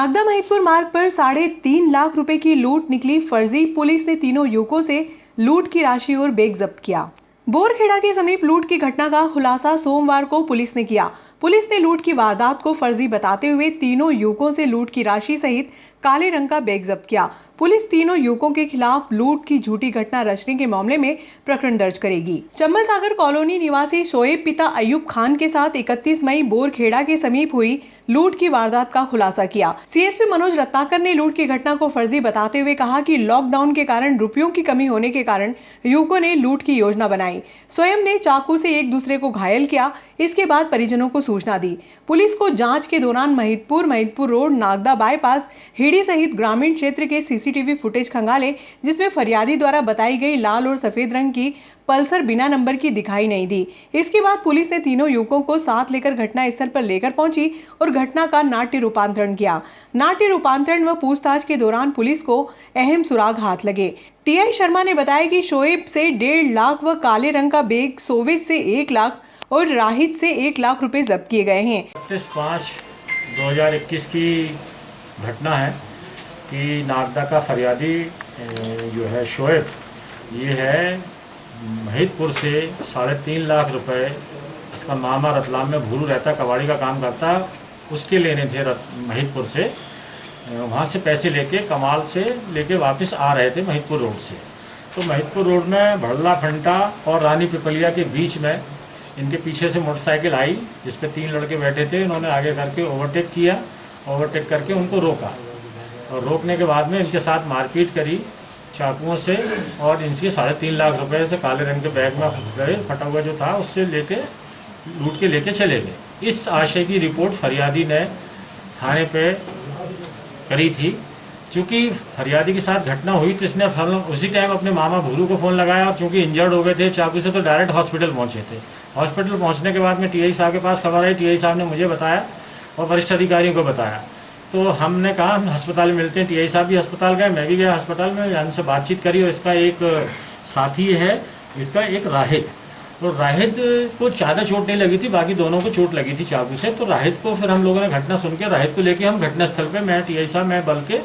नागदा महिदपुर मार्ग पर 3.5 लाख रुपए की लूट निकली फर्जी। पुलिस ने तीनों युवकों से लूट की राशि और बैग जब्त किया। बोरखेड़ा के समीप लूट की घटना का खुलासा सोमवार को पुलिस ने किया। पुलिस ने लूट की वारदात को फर्जी बताते हुए तीनों युवकों से लूट की राशि सहित काले रंग का बैग जब्त किया। पुलिस तीनों युवकों के खिलाफ लूट की झूठी घटना रचने के मामले में प्रकरण दर्ज करेगी। चंबल सागर कॉलोनी निवासी शोएब पिता अयूब खान के साथ 31 मई बोरखेड़ा के समीप हुई लूट की वारदात का खुलासा किया। सीएसपी मनोज रत्नाकर ने लूट की घटना को फर्जी बताते हुए कहा कि लॉकडाउन के कारण रुपयों की कमी होने के कारण युवकों ने लूट की योजना बनाई। स्वयं ने चाकू से एक दूसरे को घायल किया। इसके बाद परिजनों को सूचना दी। पुलिस को जांच के दौरान महिदपुर रोड, नागदा बाईपास, हिड़ी सहित ग्रामीण क्षेत्र के सीसीटीवी फुटेज खंगाले, जिसमें फरियादी द्वारा बताई गई लाल और सफेद रंग की पल्सर बिना नंबर की दिखाई नहीं दी। इसके बाद पुलिस ने तीनों युवकों को साथ लेकर घटना स्थल पर लेकर पहुंची और घटना का नाट्य रूपांतरण किया। नाट्य रूपांतरण व पूछताछ के दौरान पुलिस को अहम सुराग हाथ लगे। टीआई शर्मा ने बताया कि शोएब से 1.5 लाख व काले रंग का बैग, सोविज से 1 लाख और राहित से 1 लाख रुपए जब्त किए गए हैं। 31/5/2021 की घटना है कि नागदा का फरियादी जो है शोएब, ये है महिदपुर से 3.5 लाख रुपए, इसका मामा रतलाम में भूरू रहता, कबाड़ी का काम करता, उसके लेने थे महिदपुर से। वहाँ से पैसे लेके कमाल से लेके वापस आ रहे थे महिदपुर रोड से। तो महिदपुर रोड में भड़ला फंटा और रानी पिपलिया के बीच में इनके पीछे से मोटरसाइकिल आई, जिस पे 3 लड़के बैठे थे। इन्होंने आगे करके ओवरटेक किया, ओवरटेक करके उनको रोका और रोकने के बाद में इनके साथ मारपीट करी चाकुओं से और इनसे 3.5 लाख रुपए से काले रंग के बैग में गए, फटा हुआ जो था उससे लेके लूट के लेके चले गए। इस आशय की रिपोर्ट फरियादी ने थाने पे करी थी। चूँकि फरियादी के साथ घटना हुई तो इसने उसी टाइम अपने मामा भूरू को फ़ोन लगाया और चूँकि इंजर्ड हो गए थे चाकू से, तो डायरेक्ट हॉस्पिटल पहुँचे थे। हॉस्पिटल पहुँचने के बाद में टीआई साहब के पास खबर आई। टीआई साहब ने मुझे बताया और वरिष्ठ अधिकारियों को बताया। तो हमने कहा हम अस्पताल में मिलते हैं। टीआई साहब भी अस्पताल गए, मैं भी गया अस्पताल में, हमसे बातचीत करी। और इसका एक साथी है, इसका एक राहित, तो राहित को ज़्यादा चोट नहीं लगी थी, बाकी दोनों को चोट लगी थी चाकू से। तो राहित को फिर हम लोगों ने घटना सुन के राहित को लेके हम घटनास्थल पे, मैं टीआई साहब मैं बल के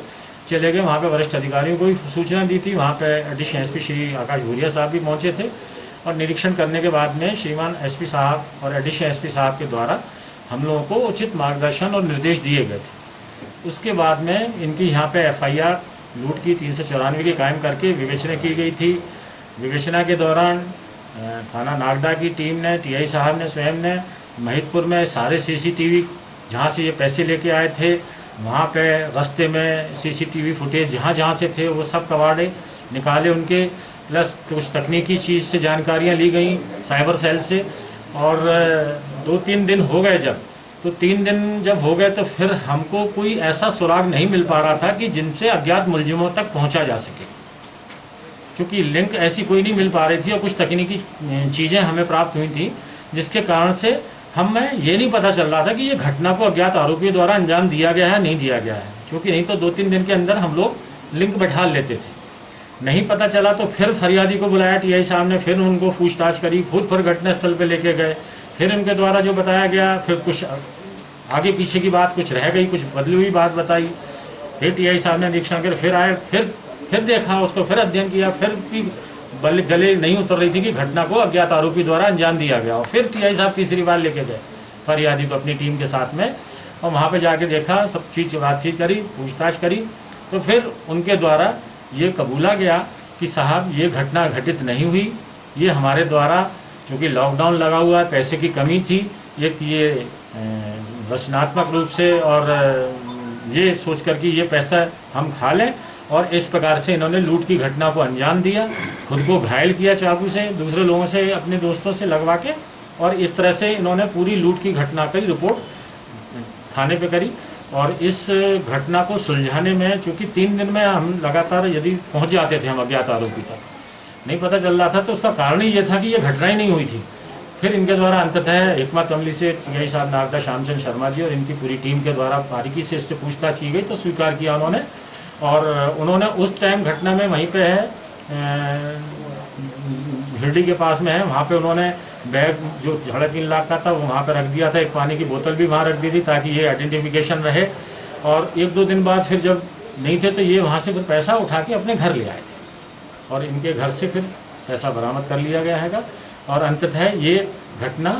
चले गए। वहाँ पे वरिष्ठ अधिकारियों को भी सूचना दी थी। वहाँ पे एडिशनल एसपी श्री आकाश भूरिया साहब भी पहुँचे थे और निरीक्षण करने के बाद में श्रीमान एसपी साहब और एडिशनल एसपी साहब के द्वारा हम लोगों को उचित मार्गदर्शन और निर्देश दिए गए थे। उसके बाद में इनकी यहाँ पे एफआईआर लूट की 394 की कायम करके विवेचना की गई थी। विवेचना के दौरान थाना नागदा की टीम ने, टीआई साहब ने स्वयं ने महिदपुर में सारे सीसीटीवी जहाँ से ये पैसे लेके आए थे, वहाँ पे रास्ते में सीसीटीवी फुटेज जहाँ से थे वो सब कबाड़े निकाले उनके, प्लस कुछ तकनीकी चीज़ से जानकारियाँ ली गई साइबर सेल से। और 2-3 दिन हो गए तो 3 दिन जब हो गए तो फिर हमको कोई ऐसा सुराग नहीं मिल पा रहा था कि जिनसे अज्ञात मुलजिमों तक पहुंचा जा सके, क्योंकि लिंक ऐसी कोई नहीं मिल पा रही थी और कुछ तकनीकी चीज़ें हमें प्राप्त हुई थी, जिसके कारण से हमें ये नहीं पता चल रहा था कि ये घटना को अज्ञात आरोपियों द्वारा अंजाम दिया गया है नहीं दिया गया है। क्योंकि नहीं तो 2-3 दिन के अंदर हम लोग लिंक बैठा लेते थे। नहीं पता चला तो फिर फरियादी को बुलाया टीआई साहब ने, फिर उनको पूछताछ करी, खुद फिर घटनास्थल पर लेके गए। फिर उनके द्वारा जो बताया गया, फिर कुछ आगे पीछे की बात कुछ रह गई, कुछ बदली हुई बात बताई। फिर टीआई साहब ने निरीक्षण कर फिर आए, फिर देखा उसको, फिर अध्ययन किया, फिर भी गले नहीं उतर रही थी कि घटना को अज्ञात आरोपी द्वारा अंजाम दिया गया। और फिर टीआई साहब तीसरी बार लेके गए फरियादी को अपनी टीम के साथ में, और वहाँ पे जाके देखा, सब चीज़ बातचीत करी, पूछताछ करी। तो फिर उनके द्वारा ये कबूला गया कि साहब ये घटना घटित नहीं हुई, ये हमारे द्वारा, क्योंकि लॉकडाउन लगा हुआ है, पैसे की कमी थी, ये रचनात्मक रूप से और ये सोच कर कि ये पैसा हम खा लें, और इस प्रकार से इन्होंने लूट की घटना को अंजाम दिया। खुद को घायल किया चाकू से, दूसरे लोगों से, अपने दोस्तों से लगवा के, और इस तरह से इन्होंने पूरी लूट की घटना की रिपोर्ट थाने पे करी। और इस घटना को सुलझाने में, चूँकि 3 दिन में हम लगातार यदि पहुँच जाते थे हम अज्ञात आरोपी तक, नहीं पता चल रहा था, तो उसका कारण ही ये था कि ये घटना ही नहीं हुई थी। फिर इनके द्वारा अंततः हिकमत अमली से टीआई साहब नागदा श्यामचंद शर्मा जी और इनकी पूरी टीम के द्वारा बारीकी से इससे पूछताछ की गई, तो स्वीकार किया उन्होंने। और उन्होंने उस टाइम घटना में वहीं पे है हिरडी के पास में है, वहाँ पे उन्होंने बैग जो 3.5 लाख का था वो वहाँ पे रख दिया था। एक पानी की बोतल भी वहाँ रख दी थी ताकि ये आइडेंटिफिकेशन रहे। और 1-2 दिन बाद फिर जब नहीं थे तो ये वहाँ से फिर पैसा उठा के अपने घर ले आए थे और इनके घर से फिर पैसा बरामद कर लिया गया हैगा और अंततः ये घटना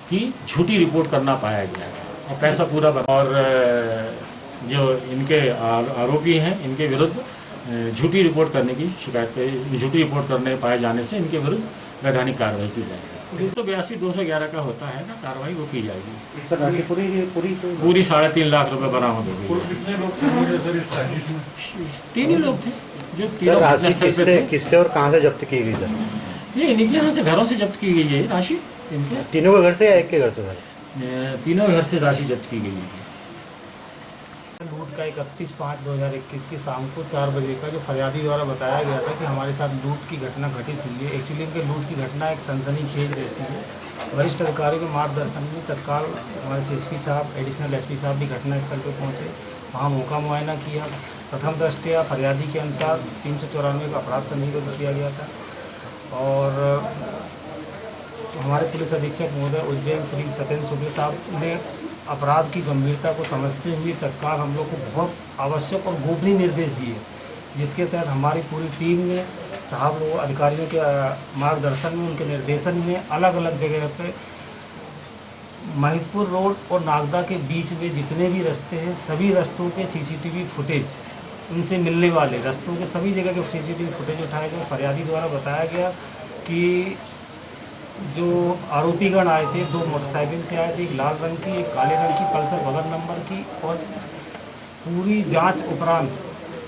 की झूठी रिपोर्ट करना पाया गया है और पैसा पूरा और जो इनके आरोपी हैं इनके विरुद्ध झूठी रिपोर्ट करने की शिकायत झूठी रिपोर्ट करने पाए जाने से इनके विरुद्ध वैधानिक कार्रवाई की जाएगी। 182-211 का होता है ना, कार्रवाई वो की जाएगी। सर राशि पूरी 3.5 लाख रुपए बरामद हो गई। कितने लोग थे? 3 ही लोग थे जो सर तीनों राशि घटनास्थल पे थे। किससे और कहाँ से जब्त की गई सर? ये इनके यहाँ से घरों से जब्त की गई है राशि। इनके तीनों के घर से या एक के घर से सर? तीनों घर से राशि जब्त की गई है। लूट का 31/5/2021 की शाम को 4 बजे का जो फरियादी द्वारा बताया गया था कि हमारे साथ लूट की घटना घटित हुई है। एक्चुअली इनके लूट की घटना एक सनसनीखेज रहती है। वरिष्ठ अधिकारियों के मार्गदर्शन में तत्काल हमारे CSP साहब, एडिशनल SP साहब भी घटनास्थल पर पहुंचे, वहां मौका मुआयना किया। प्रथम दृष्टया फरियादी के अनुसार 394 का अपराध पंजीबद्ध किया गया था और हमारे पुलिस अधीक्षक महोदय उज्जैन श्री सत्येंद्र शुक्ल साहब ने अपराध की गंभीरता को समझते हुए तत्काल हम लोग को बहुत आवश्यक और गोपनीय निर्देश दिए, जिसके तहत हमारी पूरी टीम ने साहब लोग अधिकारियों के मार्गदर्शन में, उनके निर्देशन में अलग अलग जगह पे महिदपुर रोड और नागदा के बीच में जितने भी रास्ते हैं सभी रास्तों के CCTV फुटेज, उनसे मिलने वाले रास्तों के सभी जगह के CCTV फुटेज उठाए गए। फरियादी द्वारा बताया गया कि जो आरोपीगण आए थे 2 मोटरसाइकिल से आए थे, एक लाल रंग की, एक काले रंग की पल्सर बगल नंबर की, और पूरी जांच उपरांत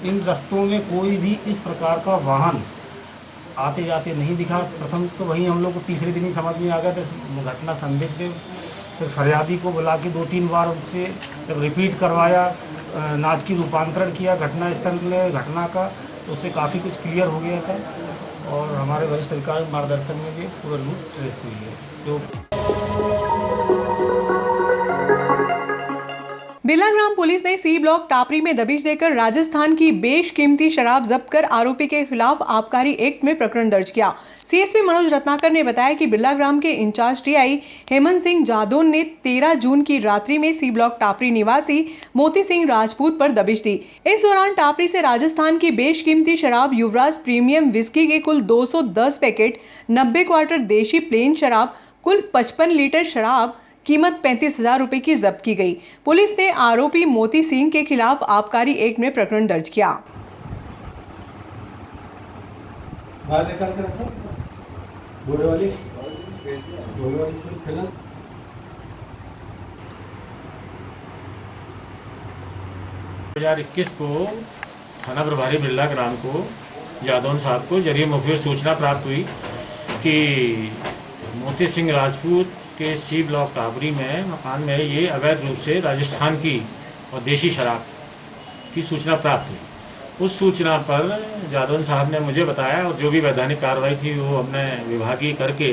इन रास्तों में कोई भी इस प्रकार का वाहन आते जाते नहीं दिखा। प्रथम तो वही हम लोग को तीसरे दिन ही समझ में आ गया था घटना संदिग्ध। फिर फरियादी को बुला के 2-3 बार उनसे जब रिपीट करवाया, नाटकीय रूपांतरण किया घटना स्थल में घटना का, तो उससे काफ़ी कुछ क्लियर हो गया था और हमारे वरिष्ठ अधिकारी मार्गदर्शन में ये पूरा लूट ट्रेस हुई है। जो बिरला ग्राम पुलिस ने C ब्लॉक टापरी में दबिश देकर राजस्थान की बेशकीमती शराब जब्त कर आरोपी के खिलाफ आबकारी एक्ट में प्रकरण दर्ज किया। CSP मनोज रत्नाकर ने बताया कि बिरला ग्राम के इंचार्ज TI हेमंत सिंह जादौन ने 13 जून की रात्रि में C ब्लॉक टापरी निवासी मोती सिंह राजपूत पर दबिश दी। इस दौरान टापरी से राजस्थान की बेशकीमती शराब युवराज प्रीमियम विस्की के कुल 210 पैकेट, 90 क्वार्टर देशी प्लेन शराब, कुल 55 लीटर शराब कीमत 35,000 रुपए की जब्त की गई। पुलिस ने आरोपी मोती सिंह के खिलाफ आबकारी एक्ट में प्रकरण दर्ज किया। बाहर निकाल के रखो बोरे वाली फिलहाल 2021 को थाना प्रभारी बिरला ग्राम को यादौन साहब को जरिए मुखबिर सूचना प्राप्त हुई कि मोती सिंह राजपूत के C ब्लॉक टापरी में मकान में ये अवैध रूप से राजस्थान की और देशी शराब की सूचना प्राप्त हुई। उस सूचना पर जादौन साहब ने मुझे बताया और जो भी वैधानिक कार्रवाई थी वो हमने विभागीय करके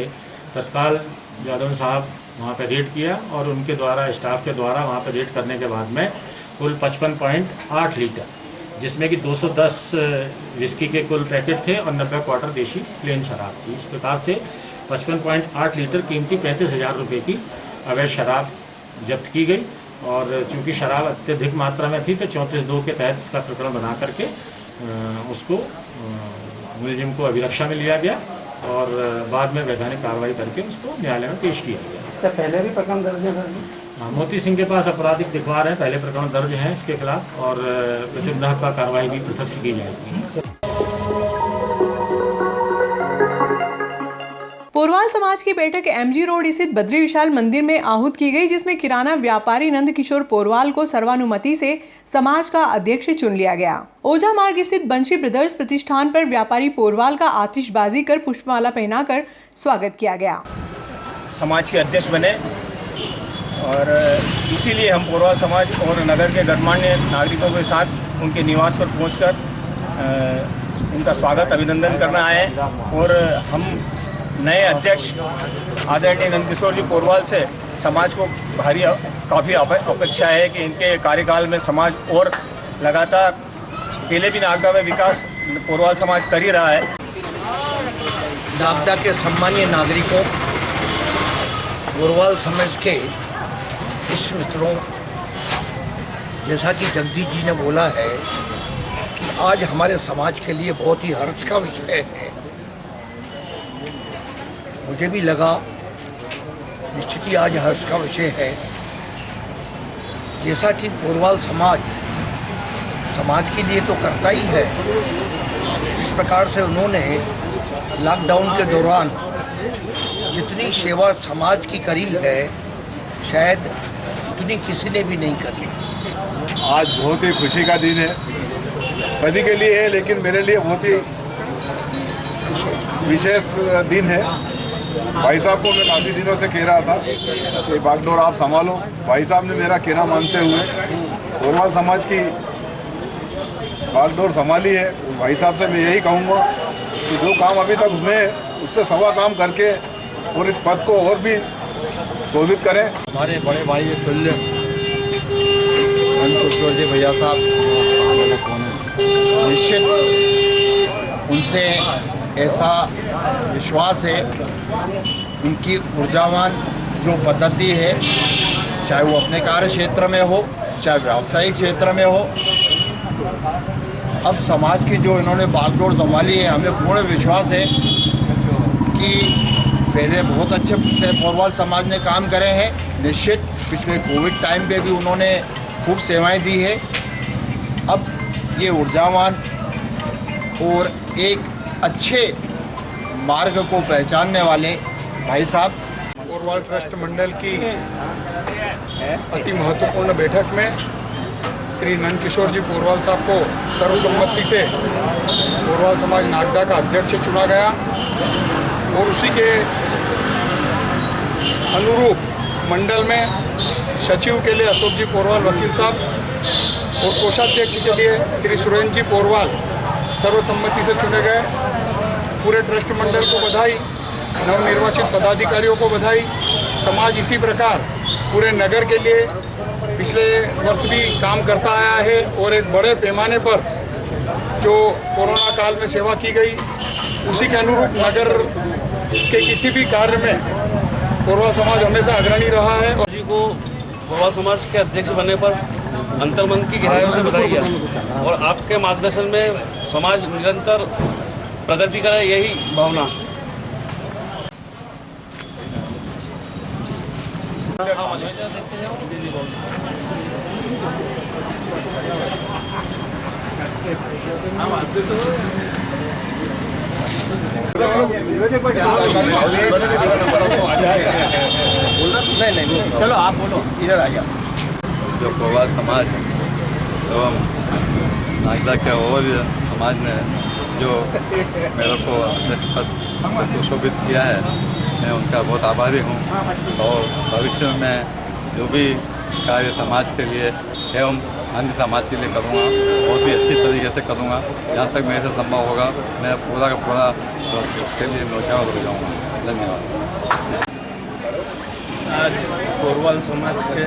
तत्काल जादौन साहब वहाँ पर रेड किया और उनके द्वारा स्टाफ के द्वारा वहाँ पर रेड करने के बाद में कुल 55.8 लीटर, जिसमें कि 210 विस्की के कुल पैकेट थे और 90 क्वार्टर देशी प्लेन शराब थी। इस प्रकार से 55.8 लीटर कीमती 35,000 रुपये की अवैध शराब जब्त की गई और चूंकि शराब अत्यधिक मात्रा में थी तो 34(2) के तहत इसका प्रकरण बना करके उसको मुलजिम को अभिरक्षा में लिया गया और बाद में वैधानिक कार्रवाई करके उसको न्यायालय में पेश किया गया। इससे पहले भी प्रकरण दर्ज है। मोती सिंह के पास आपराधिक दिखवा रहे हैं, पहले प्रकरण दर्ज है इसके खिलाफ और प्रतिबंधक का कार्रवाई भी पृथक से की जाएगी। पोरवाल समाज की बैठक MG रोड स्थित बद्री विशाल मंदिर में आहूत की गई, जिसमें किराना व्यापारी नंद किशोर पोरवाल को सर्वानुमति से समाज का अध्यक्ष चुन लिया गया। ओझा मार्ग स्थित बंशी ब्रदर्स प्रतिष्ठान पर व्यापारी पोरवाल का आतिशबाजी कर पुष्पमाला पहनाकर स्वागत किया गया। समाज के अध्यक्ष बने और इसीलिए हम पोरवाल समाज और नगर के गणमान्य नागरिकों के साथ उनके निवास पर पहुंचकर उनका स्वागत अभिनंदन करना आए और हम नए अध्यक्ष आदरणीय नंदकिशोर जी पोरवाल से समाज को काफ़ी अपेक्षा है कि इनके कार्यकाल में समाज और लगातार पहले भी नागदा में विकास पोरवाल समाज कर ही रहा है। नागदा के सम्मानीय नागरिकों, पोरवाल समाज के इस मित्रों जैसा कि जगदीश जी ने बोला है कि आज हमारे समाज के लिए बहुत ही हर्ष का विषय है। मुझे भी लगा निश्चित ही आज हर्ष का विषय है। जैसा कि पोरवाल समाज के लिए तो करता ही है, जिस प्रकार से उन्होंने लॉकडाउन के दौरान जितनी सेवा समाज की करी है शायद उतनी किसी ने भी नहीं करी। आज बहुत ही खुशी का दिन है, सभी के लिए है, लेकिन मेरे लिए बहुत ही विशेष दिन है। भाई साहब को मैं काफ़ी दिनों से कह रहा था कि बागडोर आप संभालो। भाई साहब ने मेरा कहना मानते हुए पोरवाल समाज की बागडोर संभाली है। भाई साहब से मैं यही कहूँगा कि जो काम अभी तक हुए हैं उससे सवा काम करके और इस पद को और भी शोभित करें। हमारे बड़े भाई तुल्य किशोर जी भैया साहब, निश्चित उनसे ऐसा विश्वास है, उनकी ऊर्जावान जो पद्धति है, चाहे वो अपने कार्य क्षेत्र में हो चाहे व्यावसायिक क्षेत्र में हो, अब समाज की जो इन्होंने बागडोर संभाली है, हमें पूर्ण विश्वास है कि पहले बहुत अच्छे से पोरवाल समाज ने काम करे हैं। निश्चित पिछले कोविड टाइम पे भी उन्होंने खूब सेवाएं दी है। अब ये ऊर्जावान और एक अच्छे मार्ग को पहचानने वाले भाई साहब। पोरवाल ट्रस्ट मंडल की अति महत्वपूर्ण बैठक में श्री नंदकिशोर जी पोरवाल साहब को सर्वसम्मति से पोरवाल समाज नागदा का अध्यक्ष चुना गया और उसी के अनुरूप मंडल में सचिव के लिए अशोक जी पोरवाल वकील साहब और कोषाध्यक्ष के लिए श्री सुरेंद्र जी पोरवाल सर्वसम्मति से चुने गए। पूरे ट्रस्ट मंडल को बधाई, नवनिर्वाचित पदाधिकारियों को बधाई। समाज इसी प्रकार पूरे नगर के लिए पिछले वर्ष भी काम करता आया है और एक बड़े पैमाने पर जो कोरोना काल में सेवा की गई उसी के अनुरूप नगर के किसी भी कार्य में पोरवाल समाज हमेशा अग्रणी रहा है। जी को पोरवाल समाज के अध्यक्ष बनने पर अंतर्मन की गहराइयों से बधाई है और आपके मार्गदर्शन में समाज निरंतर प्रगति करे, यही भावना। नहीं, चलो आप बोलो, इधर आ जाओ। जो पोरवाल समाज एवं नागदा के और समाज ने जो मेरे को अध्यक्ष पद से सुशोभित किया है, मैं उनका बहुत आभारी हूँ और भविष्य में जो भी कार्य समाज के लिए एवं अन्य समाज के लिए करूँगा बहुत ही अच्छी तरीके से करूँगा। जहाँ तक मेरे से संभव होगा मैं पूरा का पूरा इसके लिए न्यौछावर हो जाऊँगा। धन्यवाद। आज पोरवाल समाज के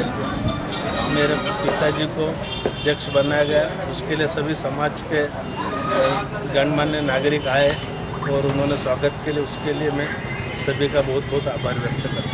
मेरे पिताजी को अध्यक्ष बनाया गया, उसके लिए सभी समाज के गणमान्य नागरिक आए और उन्होंने स्वागत के लिए, उसके लिए मैं सभी का बहुत बहुत आभार व्यक्त करता हूँ।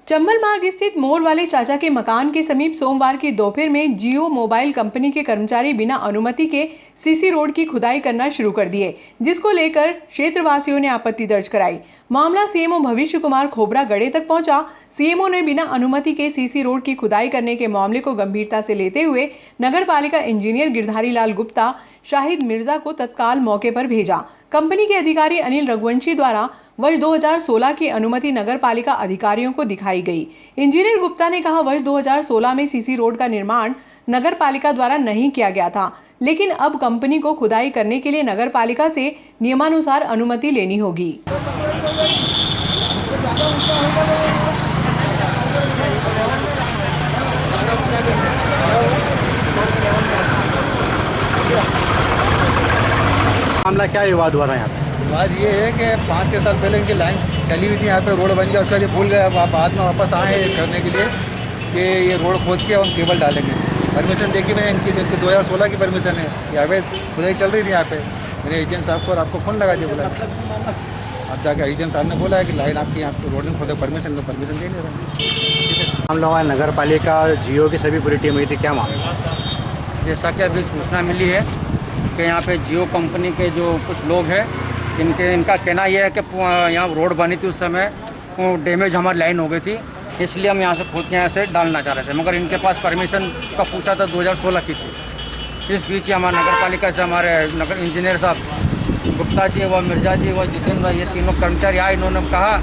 चंबल मार्ग स्थित मोर वाले चाचा के मकान के समीप सोमवार की दोपहर में जियो मोबाइल कंपनी के कर्मचारी बिना अनुमति के सीसी रोड की खुदाई करना शुरू कर दिए, जिसको लेकर क्षेत्रवासियों ने आपत्ति दर्ज कराई। मामला सीएमओ भविष्य कुमार खोबरा गड़े तक पहुंचा। सीएमओ ने बिना अनुमति के सीसी रोड की खुदाई करने के मामले को गंभीरता से लेते हुए नगर पालिका इंजीनियर गिरधारी लाल गुप्ता, शाहिद मिर्जा को तत्काल मौके पर भेजा। कंपनी के अधिकारी अनिल रघुवंशी द्वारा वर्ष 2016 की अनुमति नगर पालिका अधिकारियों को दिखाई गई। इंजीनियर गुप्ता ने कहा, वर्ष 2016 में सीसी रोड का निर्माण नगर पालिका द्वारा नहीं किया गया था, लेकिन अब कंपनी को खुदाई करने के लिए नगर पालिका से नियमानुसार अनुमति लेनी होगी। मामला क्या विवाद हुआ था यहाँ पे? बात ये है कि 5-6 साल पहले इनकी लाइन डली हुई थी, यहाँ पे रोड बन गया, उसका ये भूल गए, बाद में वापस आए हैं करने के लिए कि ये रोड खोद के हम केबल डालेंगे। परमिशन देखी मैंने इनकी 2016 की परमिशन है, यहाँ पे खुदाई चल रही थी। यहाँ पे मैंने एजेंट साहब को और आपको फ़ोन लगा दिया, बोला तब जाके IGM साहब ने बोला है कि लाइन आपकी यहाँ रोड में खोदे परमिशन दे नहीं रहे। हम लोग नगर पालिका जियो की सभी पूरी टीम हुई थी, क्या मामला? जैसा कि अभी सूचना मिली है कि यहाँ पे जियो कंपनी के जो कुछ लोग हैं इनका कहना यह है कि यहाँ रोड बनी थी उस समय वो डैमेज हमारी लाइन हो गई थी, इसलिए हम यहाँ से खोद के यहाँ से डालना चाह रहे थे, मगर इनके पास परमिशन का पूछा था 2016 की थी। इस बीच ही हमारे नगर पालिका से हमारे नगर इंजीनियर साहब गुप्ता जी व मिर्जा जी व जितेंद्र भाई, ये तीनों कर्मचारी आए, इन्होंने कहा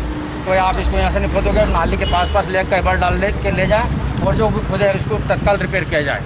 तो आप इसको यहाँ से नहीं खोदोगे, नाली के पास ले कई बार डाल के ले जाए और जो भी खोदे इसको तत्काल रिपेयर किया जाए।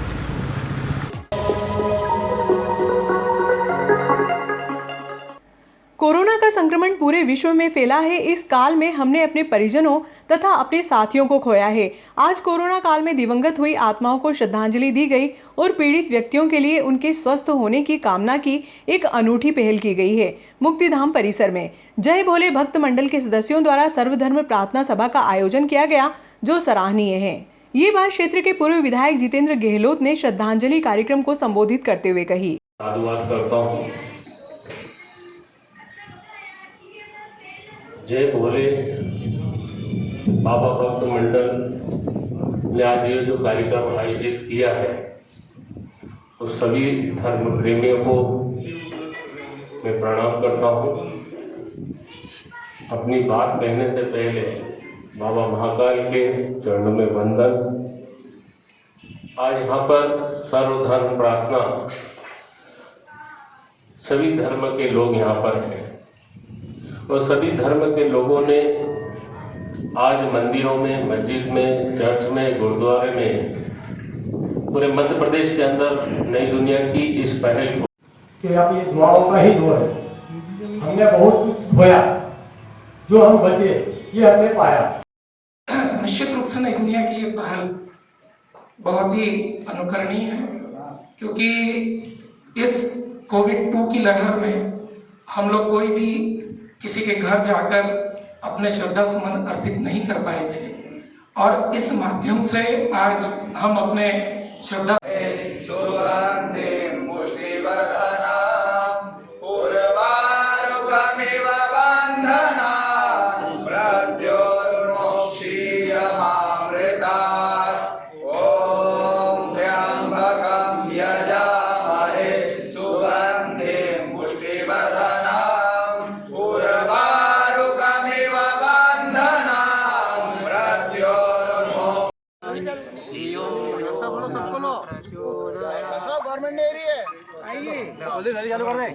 कोरोना का संक्रमण पूरे विश्व में फैला है। इस काल में हमने अपने परिजनों तथा अपने साथियों को खोया है। आज कोरोना काल में दिवंगत हुई आत्माओं को श्रद्धांजलि दी गई और पीड़ित व्यक्तियों के लिए उनके स्वस्थ होने की कामना की एक अनूठी पहल की गई है। मुक्तिधाम परिसर में जय भोले भक्त मंडल के सदस्यों द्वारा सर्वधर्म प्रार्थना सभा का आयोजन किया गया, जो सराहनीय है। ये बात क्षेत्र के पूर्व विधायक जितेंद्र गहलोत ने श्रद्धांजलि कार्यक्रम को संबोधित करते हुए कही। साधुवाद करता हूँ। जय भोले बाबा भक्त मंडल ने आज ये जो कार्यक्रम आयोजित किया है, तो सभी धर्म प्रेमियों को मैं प्रणाम करता हूँ। अपनी बात कहने से पहले बाबा महाकाल के चरणों में वंदन। आज यहाँ पर सर्वधर्म प्रार्थना, सभी धर्म के लोग यहाँ पर हैं और सभी धर्म के लोगों ने आज मंदिरों में, मस्जिद में, चर्च में, गुरुद्वारे में, पूरे मध्य प्रदेश के अंदर नई दुनिया की इस पहल को कि अब ये दुआओं का ही दौर है। हमने बहुत कुछ खोया, जो हम बचे ये हमने पाया। निश्चित रूप से नई दुनिया की ये पहल बहुत ही अनुकरणीय है, क्योंकि इस कोविड-2 की लहर में हम लोग कोई भी किसी के घर जाकर अपने श्रद्धा सुमन अर्पित नहीं कर पाए थे, और इस माध्यम से आज हम अपने श्रद्धा गवर्नमेंट ने एरिया है, आइए चालू कर दे।